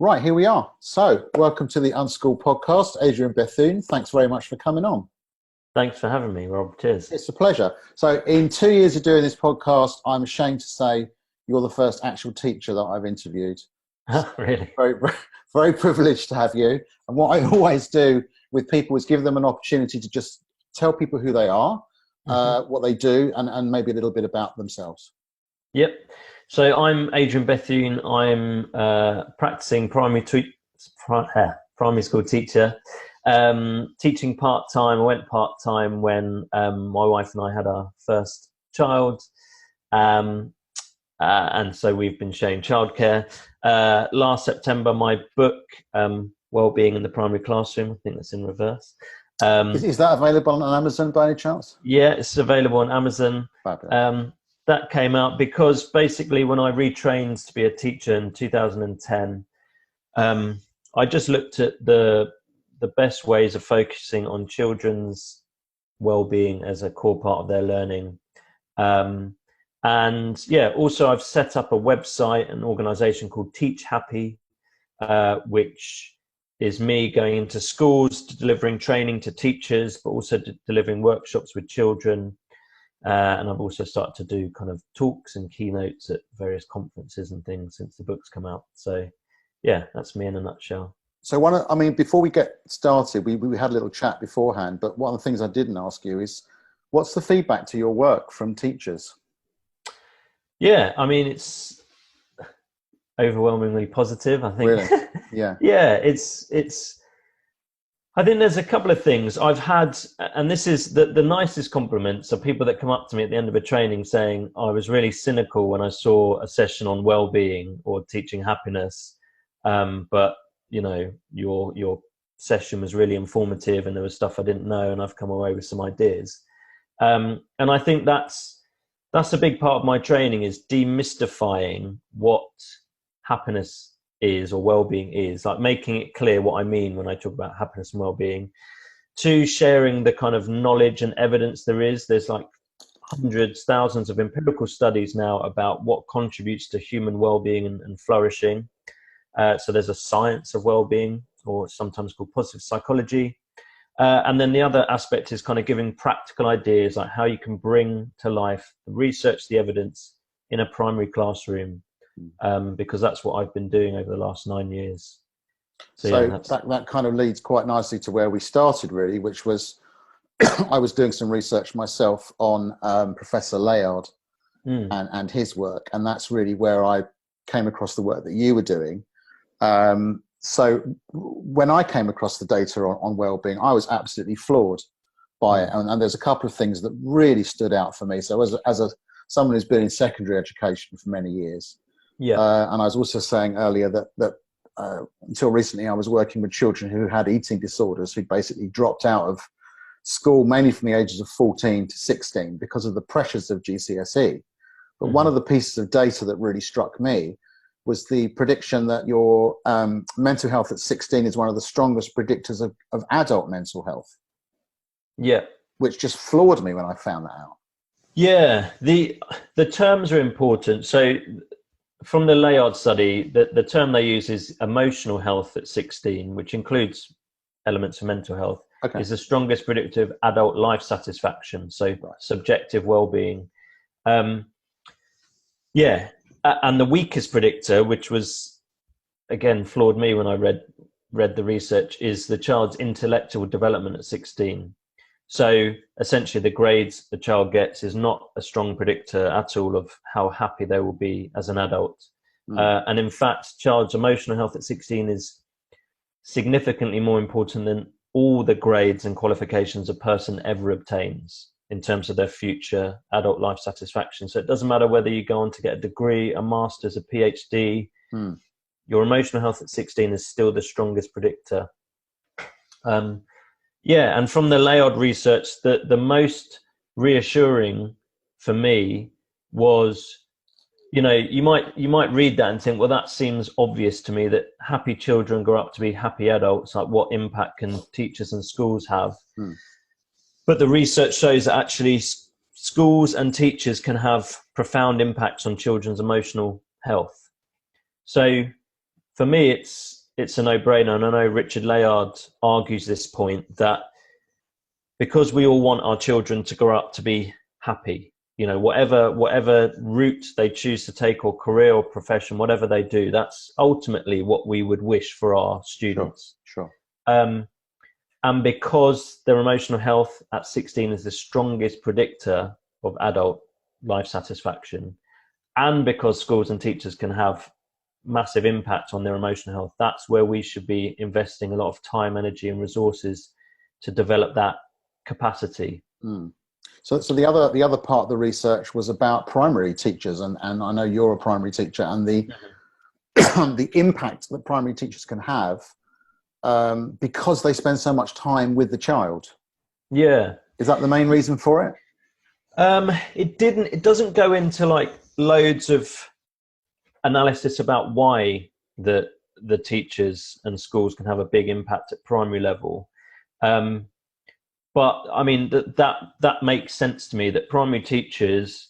Right, here we are. So, welcome to the Unschooled Podcast. Adrian Bethune, thanks very much for coming on. Thanks for having me, Rob. Cheers. It's a pleasure. So, in 2 years of doing this podcast, I'm ashamed to say you're the first actual teacher that I've interviewed. Really? Very, very privileged to have you. And what I always do with people is give them an opportunity to just tell people who they are, what they do, and maybe a little bit about themselves. Yep. So I'm Adrian Bethune. I'm practicing primary school teacher, teaching part-time. I went part-time when my wife and I had our first child. And so we've been sharing childcare. Last September, my book, Wellbeing in the Primary Classroom, I think that's in reverse. Is that available on Amazon by any chance? Yeah, it's available on Amazon. That came out because basically when I retrained to be a teacher in 2010, I just looked at the best ways of focusing on children's well-being as a core part of their learning. And yeah, also I've set up a website, an organization called Teach Happy, which is me going into schools, delivering training to teachers, but also delivering workshops with children. And I've also started to do kind of talks and keynotes at various conferences and things since the book's come out. So yeah, that's me in a nutshell. So before we get started, we had a little chat beforehand, but one of the things I didn't ask you is, what's the feedback to your work from teachers? Yeah, I mean, it's overwhelmingly positive, I think. Really? Yeah. Yeah, it's I think there's a couple of things I've had, and this is the nicest compliments are people that come up to me at the end of a training saying, I was really cynical when I saw a session on well-being or teaching happiness, but you know, your session was really informative and there was stuff I didn't know and I've come away with some ideas. And I think that's a big part of my training, is demystifying what happiness is or well-being is, like making it clear what I mean when I talk about happiness and well-being, to sharing the kind of knowledge and evidence there is. There's like hundreds, thousands of empirical studies now about what contributes to human well-being and flourishing. So there's a science of well-being, or sometimes called positive psychology. And then the other aspect is kind of giving practical ideas, like how you can bring to life the research, the evidence in a primary classroom, because that's what I've been doing over the last 9 years. So yeah, that kind of leads quite nicely to where we started, really, which was I was doing some research myself on Professor Layard and his work, and that's really where I came across the work that you were doing. So when I came across the data on well-being, I was absolutely floored by it. And there's a couple of things that really stood out for me. So as someone who's been in secondary education for many years, and I was also saying earlier that until recently I was working with children who had eating disorders, who basically dropped out of school, mainly from the ages of 14 to 16 because of the pressures of GCSE. But one of the pieces of data that really struck me was the prediction that your mental health at 16 is one of the strongest predictors of adult mental health. Yeah. Which just floored me when I found that out. Yeah, the terms are important. So from the Layard study, the term they use is emotional health at 16, which includes elements of mental health, is the strongest predictor of adult life satisfaction. So subjective well-being. Yeah. And the weakest predictor, which was, again, floored me when I read the research, is the child's intellectual development at 16. So essentially the grades the child gets is not a strong predictor at all of how happy they will be as an adult. And in fact, child's emotional health at 16 is significantly more important than all the grades and qualifications a person ever obtains in terms of their future adult life satisfaction. So it doesn't matter whether you go on to get a degree, a master's, a PhD, your emotional health at 16 is still the strongest predictor. And from the Layard research, the most reassuring for me was, you know, you might read that and think, well, that seems obvious to me that happy children grow up to be happy adults. Like, what impact can teachers and schools have? But the research shows that actually schools and teachers can have profound impacts on children's emotional health. So for me, it's a no-brainer. And I know Richard Layard argues this point, that because we all want our children to grow up to be happy, you know, whatever route they choose to take, or career or profession, whatever they do, that's ultimately what we would wish for our students. Sure. And because their emotional health at 16 is the strongest predictor of adult life satisfaction, and because schools and teachers can have massive impact on their emotional health, that's where we should be investing a lot of time, energy and resources to develop that capacity. So the other part of the research was about primary teachers, and I know you're a primary teacher, and the the impact that primary teachers can have because they spend so much time with the child. Yeah. Is that the main reason for it? It doesn't go into like loads of analysis about why the teachers and schools can have a big impact at primary level. But I mean, that makes sense to me, that primary teachers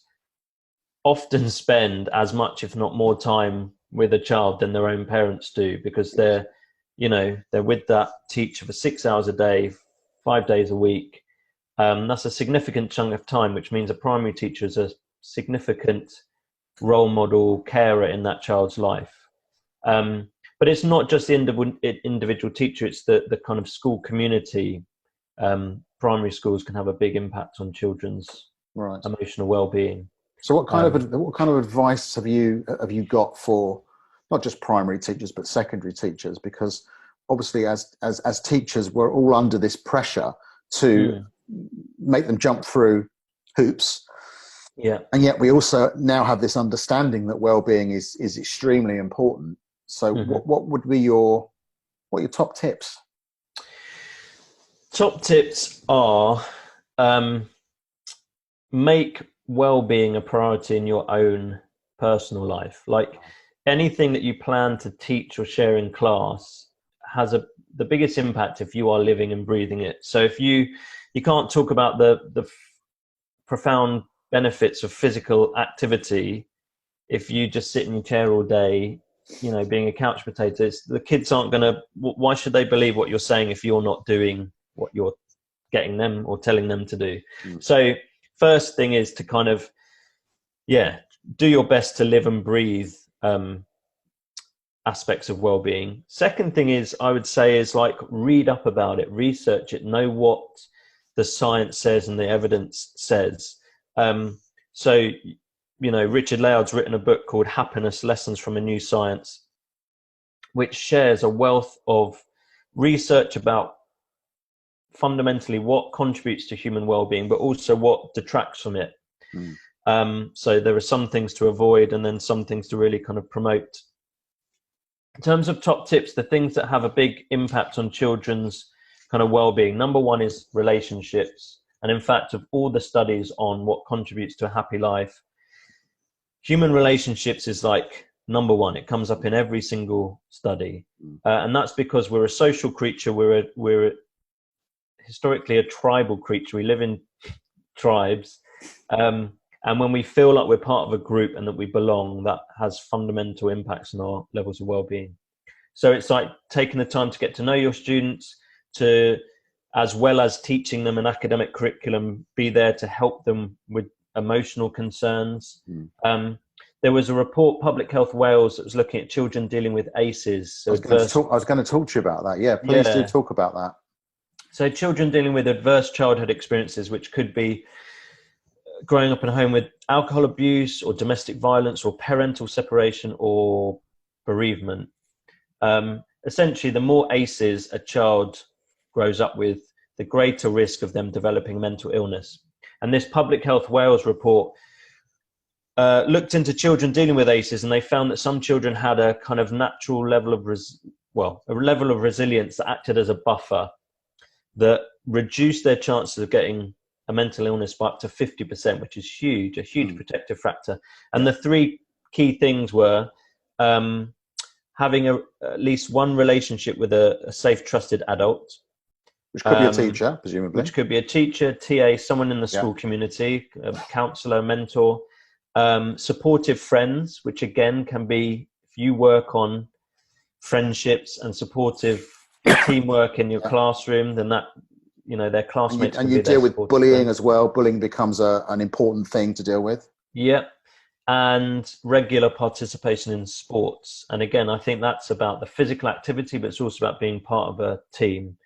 often spend as much, if not more, time with a child than their own parents do, because they're with that teacher for 6 hours a day, 5 days a week. That's a significant chunk of time, which means a primary teacher is a significant role model, carer in that child's life. But it's not just the individual teacher, it's the kind of school community. Primary schools can have a big impact on children's emotional well-being. So what kind of advice have you got for not just primary teachers but secondary teachers? Because obviously as teachers, we're all under this pressure to make them jump through hoops. Yeah. And yet we also now have this understanding that well-being is extremely important. So what would be your top tips? Top tips are make well-being a priority in your own personal life. Like anything that you plan to teach or share in class has the biggest impact if you are living and breathing it. So if you can't talk about the profound benefits of physical activity if you just sit in your chair all day, being a couch potato. The kids aren't gonna. Why should they believe what you're saying if you're not doing what you're getting them or telling them to do? So first thing is to kind of do your best to live and breathe aspects of well-being. Second thing is, I would say, is like read up about it, research it, know what the science says and the evidence says. So Richard Layard's written a book called Happiness: Lessons from a New Science, which shares a wealth of research about fundamentally what contributes to human well-being, but also what detracts from it. So there are some things to avoid and then some things to really kind of promote. In terms of top tips, the things that have a big impact on children's kind of well-being, number one is relationships. And in fact, of all the studies on what contributes to a happy life, human relationships is like number one. It comes up in every single study. And that's because we're a social creature. We're historically a tribal creature. We live in tribes. And when we feel like we're part of a group and that we belong, that has fundamental impacts on our levels of well-being. So it's like taking the time to get to know your students, to, as well as teaching them an academic curriculum, be there to help them with emotional concerns. There was a report, Public Health Wales, that was looking at children dealing with ACEs. So I was going to talk to you about that. Yeah, please do talk about that. So children dealing with adverse childhood experiences, which could be growing up in a home with alcohol abuse or domestic violence or parental separation or bereavement. Essentially, the more ACEs a child grows up with, the greater risk of them developing mental illness. And this Public Health Wales report looked into children dealing with ACEs, and they found that some children had a kind of natural level of resilience that acted as a buffer that reduced their chances of getting a mental illness by up to 50%, which is huge, a huge protective factor. And the three key things were having at least one relationship with a safe, trusted adult. Which could be a teacher, presumably. Which could be a teacher, TA, someone in the school community, a counsellor, mentor. Supportive friends, which again can be, if you work on friendships and supportive teamwork in your classroom, then that, their classmates. And you deal with bullying as well. Bullying becomes an important thing to deal with. Yeah. And regular participation in sports. And again, I think that's about the physical activity, but it's also about being part of a team.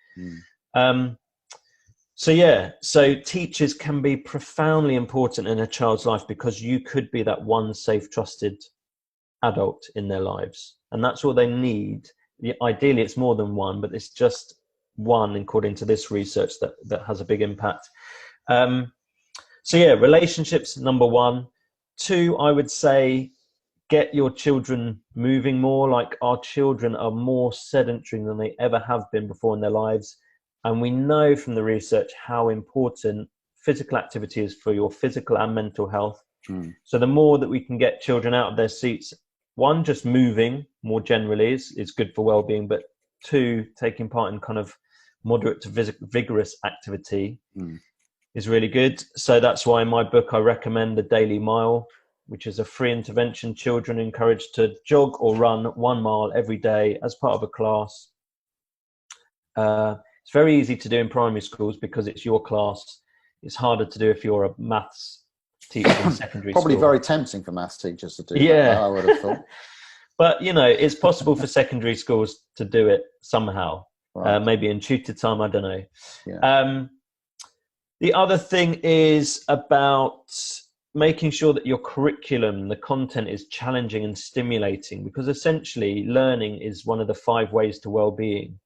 So teachers can be profoundly important in a child's life, because you could be that one safe, trusted adult in their lives. And that's all they need. Ideally, it's more than one, but it's just one, according to this research, that has a big impact. Relationships, number one. Two, I would say, get your children moving more. Like, our children are more sedentary than they ever have been before in their lives. And we know from the research how important physical activity is for your physical and mental health. So the more that we can get children out of their seats, one, just moving more generally is good for well-being, but two, taking part in kind of moderate to vigorous activity is really good. So that's why in my book I recommend the Daily Mile, which is a free intervention. Children encouraged to jog or run 1 mile every day as part of a class. It's very easy to do in primary schools because it's your class. It's harder to do if you're a maths teacher in secondary Probably school. very tempting for maths teachers to do that, I would have thought. But, it's possible for secondary schools to do it somehow. Right. Maybe in tutor time, I don't know. Yeah. The other thing is about making sure that your curriculum, the content, is challenging and stimulating, because essentially learning is one of the 5 ways to well-being.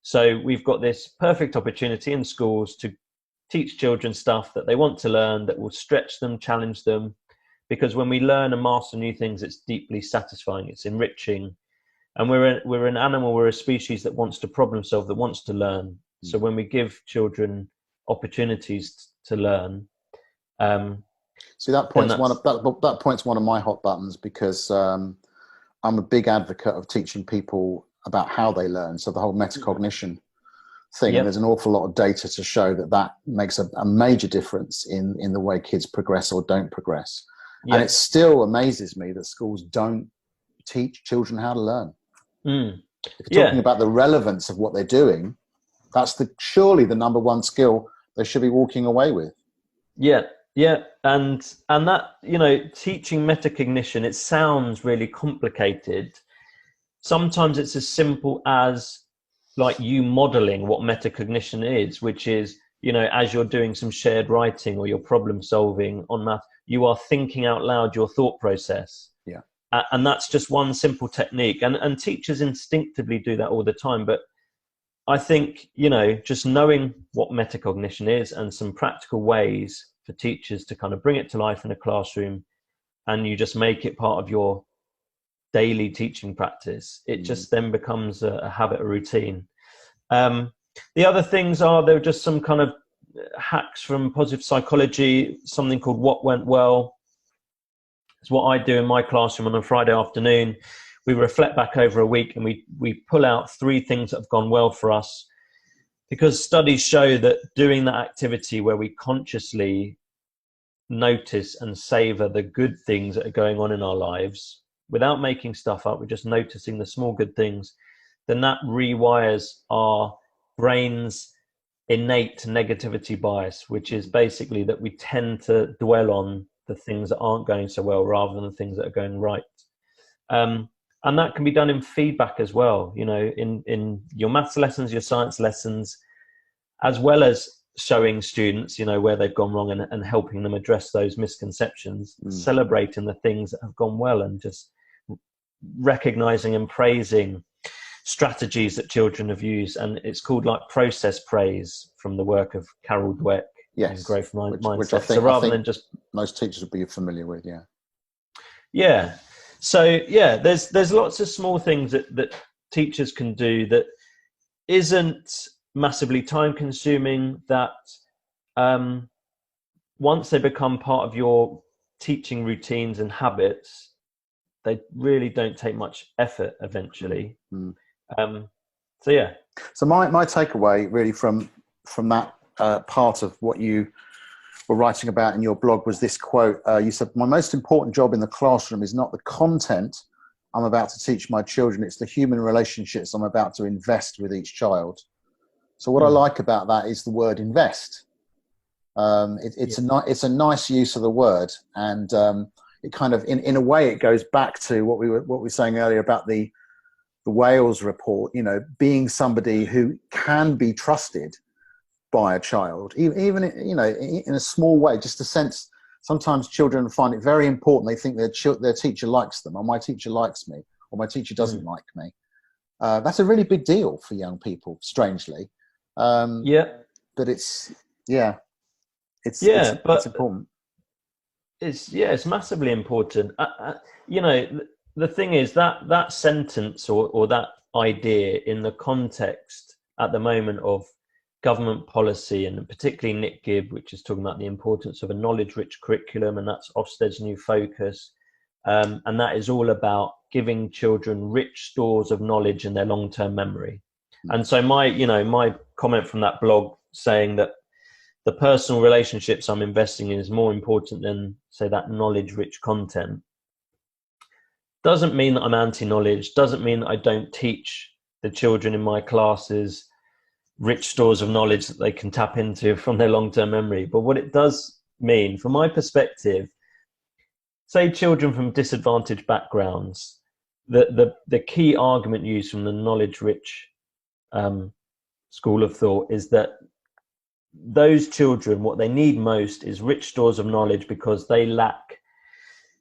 So we've got this perfect opportunity in schools to teach children stuff that they want to learn, that will stretch them, challenge them, because when we learn and master new things, it's deeply satisfying, it's enriching. And we're an animal, we're a species that wants to problem solve, that wants to learn. So when we give children opportunities to learn, see, that point's one of my hot buttons, because I'm a big advocate of teaching people about how they learn. So the whole metacognition thing, and there's an awful lot of data to show that makes a major difference in the way kids progress or don't progress. And it still amazes me that schools don't teach children how to learn. If you're talking about the relevance of what they're doing, that's surely the number one skill they should be walking away with. And that, teaching metacognition, it sounds really complicated. Sometimes it's as simple as like you modeling what metacognition is, which is, as you're doing some shared writing or you're problem solving on math, you are thinking out loud your thought process. And that's just one simple technique. And teachers instinctively do that all the time. But I think, just knowing what metacognition is and some practical ways for teachers to kind of bring it to life in a classroom, and you just make it part of your daily teaching practice, it just then becomes a habit, a routine. The other things there are just some kind of hacks from positive psychology, something called What Went Well. It's what I do in my classroom on a Friday afternoon. We reflect back over a week and we pull out 3 things that have gone well for us, because studies show that doing that activity where we consciously notice and savor the good things that are going on in our lives without making stuff up, we're just noticing the small good things, then that rewires our brain's innate negativity bias, which is basically that we tend to dwell on the things that aren't going so well rather than the things that are going right. And that can be done in feedback as well, in your maths lessons, your science lessons, as well as showing students, where they've gone wrong and helping them address those misconceptions, celebrating the things that have gone well, and just recognizing and praising strategies that children have used. And it's called like process praise, from the work of Carol Dweck and growth mindset. Which I think than just most teachers would be familiar with. So there's lots of small things that teachers can do that isn't massively time consuming, that once they become part of your teaching routines and habits, they really don't take much effort eventually. So my takeaway really from that part of what you were writing about in your blog was this quote. You said, "My most important job in the classroom is not the content, I'm about to teach my children. It's the human relationships I'm about to invest with each child. So what I like about that is the word invest. It's a nice use of the word, and it kind of, in a way, it goes back to what we were saying earlier about the Wales report. You know, being somebody who can be trusted by a child, even in a small way. Just a sense. Sometimes children find it very important. They think their teacher likes them, or my teacher likes me, or my teacher doesn't like me. That's a really big deal for young people, strangely. But it's important. It's massively important. The thing is that sentence or that idea in the context at the moment of government policy, and particularly Nick Gibb, which is talking about the importance of a knowledge-rich curriculum, and that's Ofsted's new focus. And that is all about giving children rich stores of knowledge in their long-term memory. And so my comment from that blog saying that the personal relationships I'm investing in is more important than, say, that knowledge-rich content, doesn't mean that I'm anti-knowledge, doesn't mean that I don't teach the children in my classes rich stores of knowledge that they can tap into from their long-term memory. But what it does mean, from my perspective, say children from disadvantaged backgrounds, the key argument used from the knowledge-rich school of thought is that those children, what they need most is rich stores of knowledge because they lack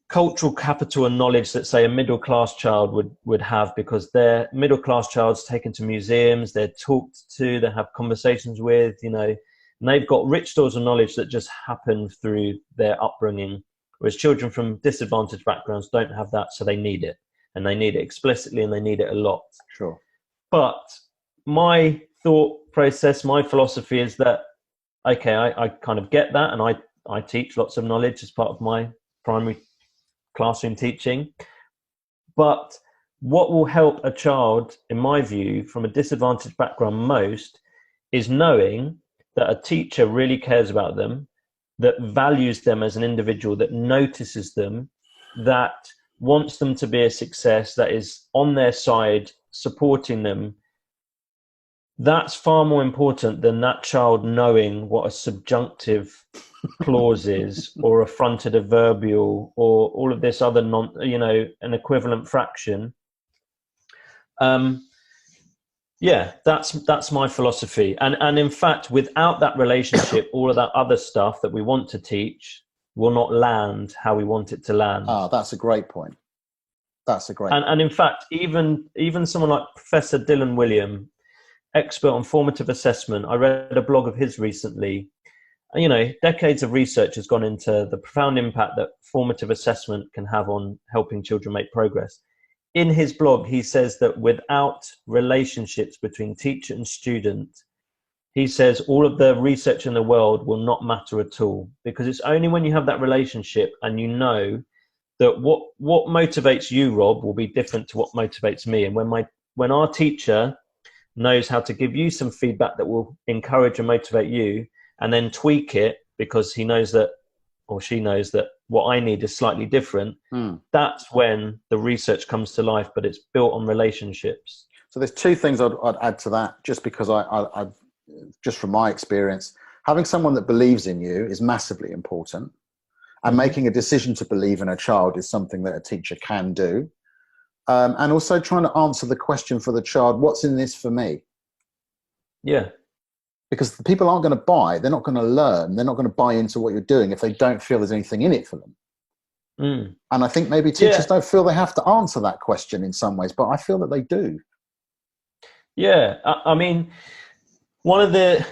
cultural capital and knowledge that, say, a middle-class child would have, because their middle-class child's taken to museums, they're talked to, they have conversations with, and they've got rich stores of knowledge that just happen through their upbringing, whereas children from disadvantaged backgrounds don't have that, so they need it, and they need it explicitly, and they need it a lot. Sure. But my thought process, my philosophy is that, okay, I kind of get that, and I teach lots of knowledge as part of my primary classroom teaching. But what will help a child, in my view, from a disadvantaged background most, is knowing that a teacher really cares about them, that values them as an individual, that notices them, that wants them to be a success, that is on their side, supporting them. That's far more important than that child knowing what a subjunctive clause is, or a fronted adverbial, or all of this other an equivalent fraction. That's my philosophy. And in fact, without that relationship, all of that other stuff that we want to teach will not land how we want it to land. That's a great point. And in fact, even someone like Professor Dylan William, expert on formative assessment, I read a blog of his recently. Decades of research has gone into the profound impact that formative assessment can have on helping children make progress. In his blog, he says that without relationships between teacher and student, he says all of the research in the world will not matter at all, because it's only when you have that relationship and you know that what motivates you, Rob, will be different to what motivates me. And when our teacher knows how to give you some feedback that will encourage and motivate you, and then tweak it because he knows that, or she knows that what I need is slightly different, that's when the research comes to life, but it's built on relationships. So there's two things I'd add to that, just because I just from my experience, having someone that believes in you is massively important, and making a decision to believe in a child is something that a teacher can do. And also trying to answer the question for the child, what's in this for me? Yeah. Because the people aren't going to buy, they're not going to learn, they're not going to buy into what you're doing if they don't feel there's anything in it for them. And I think maybe teachers don't feel they have to answer that question in some ways, but I feel that they do. Yeah, I mean, one of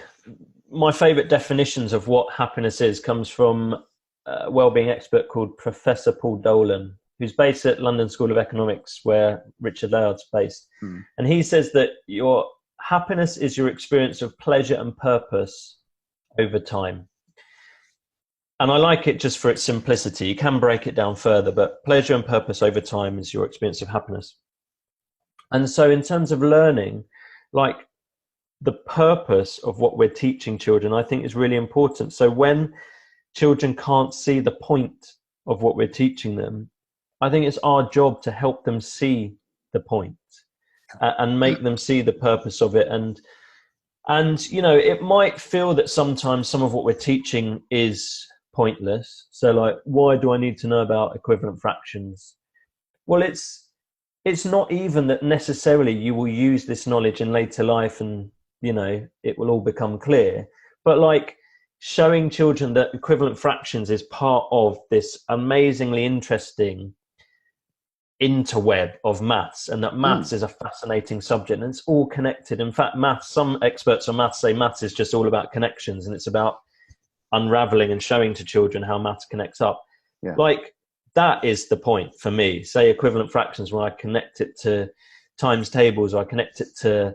my favorite definitions of what happiness is comes from a wellbeing expert called Professor Paul Dolan, who's based at London School of Economics, where Richard Layard's based. And he says that your happiness is your experience of pleasure and purpose over time. And I like it just for its simplicity. You can break it down further, but pleasure and purpose over time is your experience of happiness. And so in terms of learning, like the purpose of what we're teaching children, I think is really important. So when children can't see the point of what we're teaching them, I think it's our job to help them see the point and make them see the purpose of it. And you know, it might feel that sometimes some of what we're teaching is pointless. So like, why do I need to know about equivalent fractions? Well, it's not even that necessarily you will use this knowledge in later life and, you know, it will all become clear. But like showing children that equivalent fractions is part of this amazingly interesting interweb of maths, and that maths is a fascinating subject and it's all connected. In fact, maths, some experts on maths say maths is just all about connections, and it's about unraveling and showing to children how maths connects up. Yeah. Like that is the point for me. Say equivalent fractions, where I connect it to times tables, or I connect it to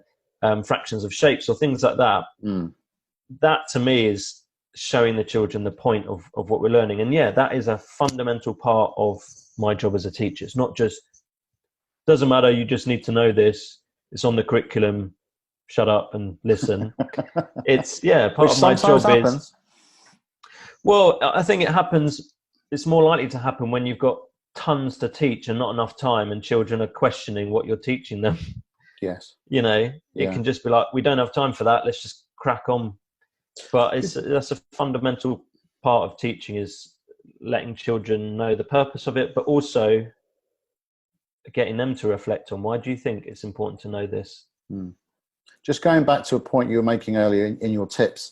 fractions of shapes or things like that. That to me is showing the children the point of what we're learning. And yeah, that is a fundamental part of my job as a teacher. It's not just, doesn't matter, you just need to know this, it's on the curriculum, shut up and listen. It's part Which of my job happens. is, well, I think it happens, it's more likely to happen when you've got tons to teach and not enough time, and children are questioning what you're teaching them. Yes. You know, it can just be like, we don't have time for that, let's just crack on. But that's a fundamental part of teaching, is letting children know the purpose of it, but also getting them to reflect on, why do you think it's important to know this? Just going back to a point you were making earlier in your tips,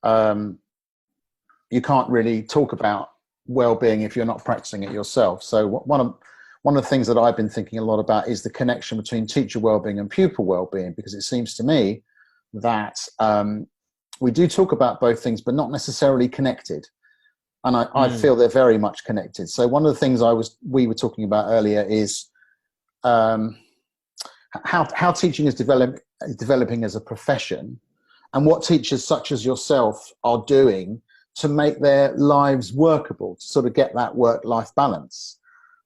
you can't really talk about well-being if you're not practicing it yourself. So one of the things that I've been thinking a lot about is the connection between teacher well-being and pupil well-being, because it seems to me that we do talk about both things, but not necessarily connected. And I feel they're very much connected. So one of the things we were talking about earlier is how teaching is developing as a profession, and what teachers such as yourself are doing to make their lives workable, to sort of get that work-life balance.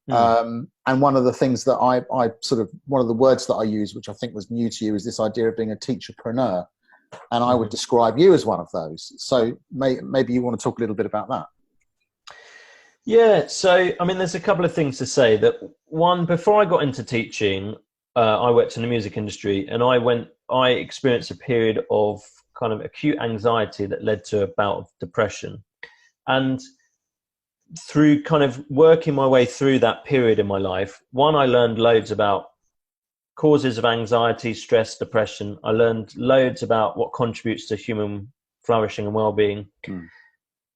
And one of the things that one of the words that I use, which I think was new to you, is this idea of being a teacherpreneur. And I would describe you as one of those. So maybe you want to talk a little bit about that. Yeah, so I mean, there's a couple of things to say. That one, before I got into teaching, I worked in the music industry, and I experienced a period of kind of acute anxiety that led to a bout of depression. And through kind of working my way through that period in my life, one, I learned loads about causes of anxiety, stress, depression. I learned loads about what contributes to human flourishing and well-being.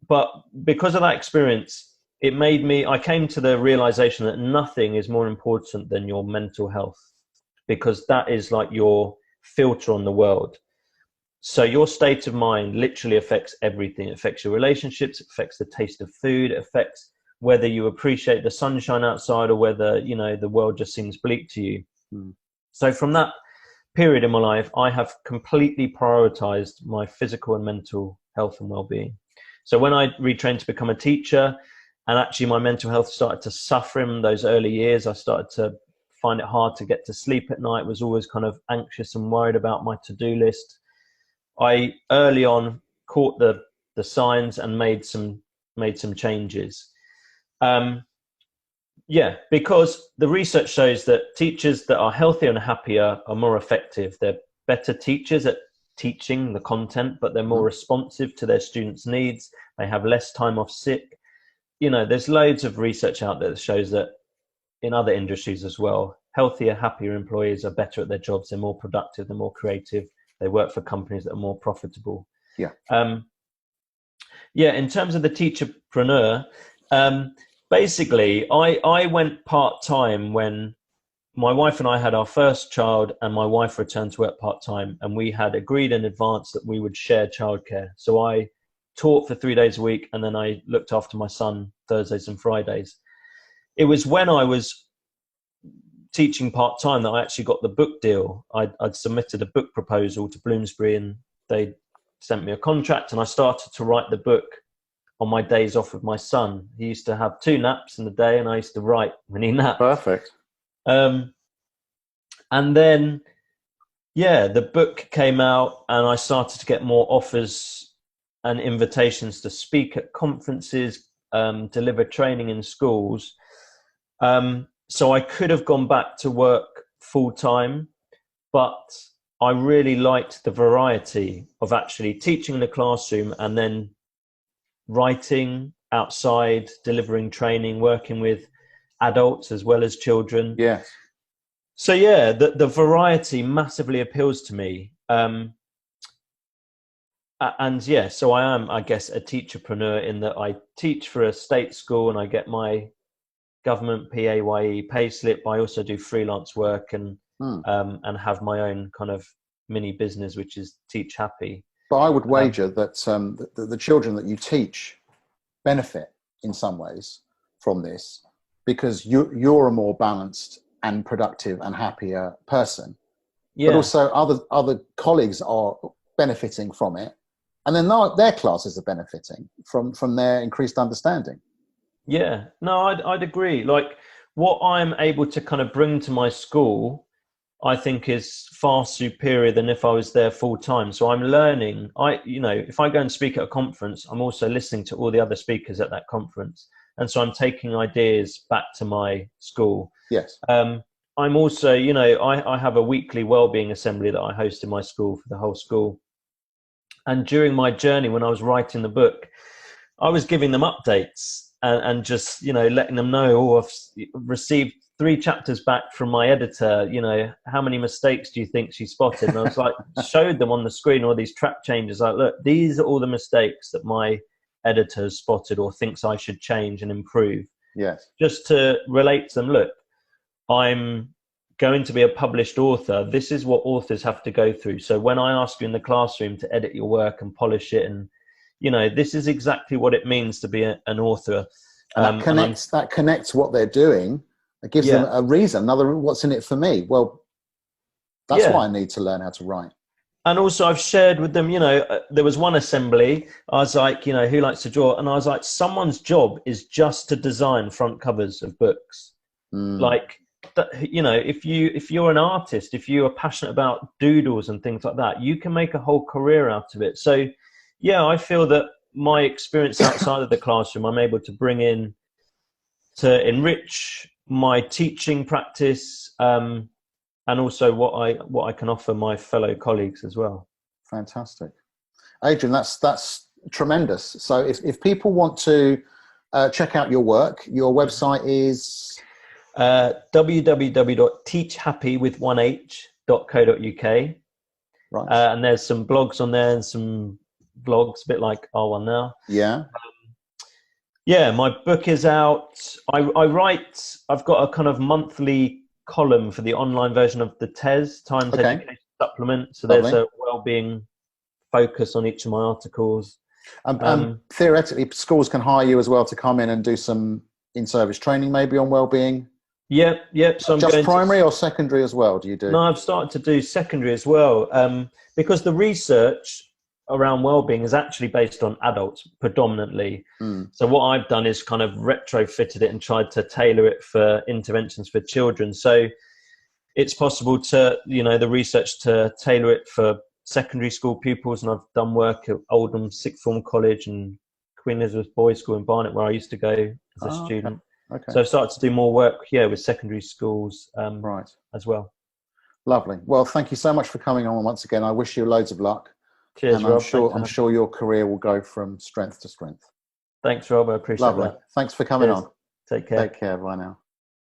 But because of that experience, I came to the realization that nothing is more important than your mental health, because that is like your filter on the world. So your state of mind literally affects everything. It affects your relationships, it affects the taste of food, it affects whether you appreciate the sunshine outside or whether, you know, the world just seems bleak to you. So from that period in my life, I have completely prioritized my physical and mental health and well-being. So when I retrained to become a teacher, and actually my mental health started to suffer in those early years, I started to find it hard to get to sleep at night, was always kind of anxious and worried about my to-do list. I early on caught the signs and made some changes. Because the research shows that teachers that are healthier and happier are more effective. They're better teachers at teaching the content, but they're more responsive to their students' needs. They have less time off sick. You know, there's loads of research out there that shows that in other industries as well, healthier, happier employees are better at their jobs. They're more productive, they're more creative. They work for companies that are more profitable. In terms of the teacherpreneur, basically, I went part-time when my wife and I had our first child, and my wife returned to work part-time, and we had agreed in advance that we would share childcare. So I taught for 3 days a week, and then I looked after my son Thursdays and Fridays. It was when I was teaching part-time that I actually got the book deal. I'd submitted a book proposal to Bloomsbury, and they sent me a contract, and I started to write the book on my days off with my son. He used to have 2 naps in the day, and I used to write when he napped. Perfect. And then, the book came out, and I started to get more offers and invitations to speak at conferences, deliver training in schools. So I could have gone back to work full time, but I really liked the variety of actually teaching in the classroom and then writing outside, delivering training, working with adults as well as children. Yes. So yeah, the variety massively appeals to me. And yeah, so I am, I guess, a teacherpreneur in that I teach for a state school and I get my government PAYE pay slip. I also do freelance work and have my own kind of mini business, which is Teach Happy. But I would wager that the children that you teach benefit in some ways from this, because you're a more balanced and productive and happier person. Yeah. But also other colleagues are benefiting from it, and then their classes are benefiting from their increased understanding. Yeah, no, I'd agree. Like what I'm able to kind of bring to my school, I think is far superior than if I was there full time. So I'm learning. If I go and speak at a conference, I'm also listening to all the other speakers at that conference, and so I'm taking ideas back to my school. Yes. I'm also, I have a weekly Wellbeing assembly that I host in my school for the whole school. And during my journey, when I was writing the book, I was giving them updates and just, letting them know, I've received 3 chapters back from my editor, how many mistakes do you think she spotted? And I was like, showed them on the screen all these track changes. Like, look, these are all the mistakes that my editor has spotted or thinks I should change and improve. Yes. Just to relate to them, look, I'm going to be a published author. This is what authors have to go through. So when I ask you in the classroom to edit your work and polish it, and this is exactly what it means to be an author. That connects what they're doing. It gives them a reason. What's in it for me? Well, that's why I need to learn how to write. And also I've shared with them, there was one assembly, I was like, who likes to draw? And I was like, someone's job is just to design front covers of books. Like, if you're an artist, if you are passionate about doodles and things like that, you can make a whole career out of it. So yeah, I feel that my experience outside of the classroom, I'm able to bring in to enrich my teaching practice, and also what I can offer my fellow colleagues as well. Fantastic. Adrian, that's tremendous. So if people want to check out your work, your website is www.teachhappy.co.uk. Right. And there's some blogs on there and some vlogs, a bit like R1 now. Yeah. My book is out. I've got a kind of monthly column for the online version of the TES, Times Education Supplement. So there's a wellbeing focus on each of my articles. Theoretically, schools can hire you as well to come in and do some in-service training maybe on wellbeing. Yep. So I'm just primary or secondary as well, do you do? No, I've started to do secondary as well, because the research around wellbeing is actually based on adults predominantly. So what I've done is kind of retrofitted it and tried to tailor it for interventions for children. So it's possible to, the research to tailor it for secondary school pupils. And I've done work at Oldham Sixth Form College and Queen Elizabeth Boys School in Barnet, where I used to go as a student. Okay. So I've started to do more work with secondary schools as well. Lovely. Well, thank you so much for coming on once again. I wish you loads of luck. Cheers, and Rob. I'm sure your career will go from strength to strength. Thanks, Rob. I appreciate that. Thanks for coming on. Take care. Take care. Bye now.